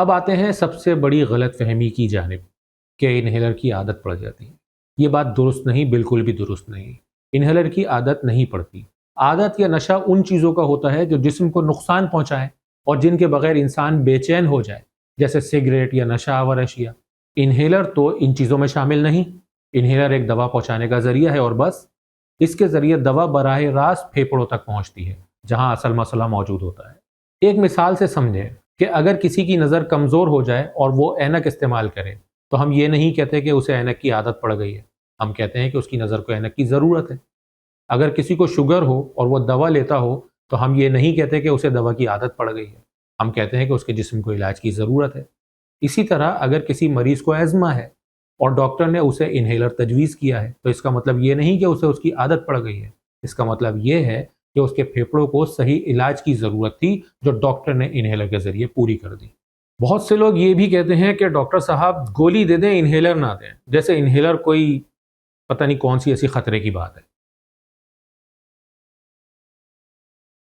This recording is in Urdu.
اب آتے ہیں سب سے بڑی غلط فہمی کی جانب کہ انہیلر کی عادت پڑ جاتی ہے۔ یہ بات درست نہیں، بالکل بھی درست نہیں۔ انہیلر کی عادت نہیں پڑتی۔ عادت یا نشہ ان چیزوں کا ہوتا ہے جو جسم کو نقصان پہنچائے اور جن کے بغیر انسان بے چین ہو جائے، جیسے سگریٹ یا نشہ آور اشیاء۔ انہیلر تو ان چیزوں میں شامل نہیں۔ انہیلر ایک دوا پہنچانے کا ذریعہ ہے اور بس۔ اس کے ذریعے دوا براہ راست پھیپھڑوں تک پہنچتی ہے جہاں اصل مسئلہ موجود ہوتا ہے۔ ایک مثال سے سمجھیں کہ اگر کسی کی نظر کمزور ہو جائے اور وہ اینک استعمال کرے تو ہم یہ نہیں کہتے کہ اسے اینک کی عادت پڑ گئی ہے، ہم کہتے ہیں کہ اس کی نظر کو اینک کی ضرورت ہے۔ اگر کسی کو شوگر ہو اور وہ دوا لیتا ہو تو ہم یہ نہیں کہتے کہ اسے دوا کی عادت پڑ گئی ہے، ہم کہتے ہیں کہ اس کے جسم کو علاج کی ضرورت ہے۔ اسی طرح اگر کسی مریض کو ایزما ہے اور ڈاکٹر نے اسے انہیلر تجویز کیا ہے تو اس کا مطلب یہ نہیں کہ اسے اس کی عادت پڑ گئی ہے، اس کا مطلب یہ ہے کہ اس کے پھیپھڑوں کو صحیح علاج کی ضرورت تھی جو ڈاکٹر نے انہیلر کے ذریعے پوری کر دی۔ بہت سے لوگ یہ بھی کہتے ہیں کہ ڈاکٹر صاحب گولی دے دیں، انہیلر نہ دیں، جیسے انہیلر کوئی پتہ نہیں کون سی ایسی خطرے کی بات ہے۔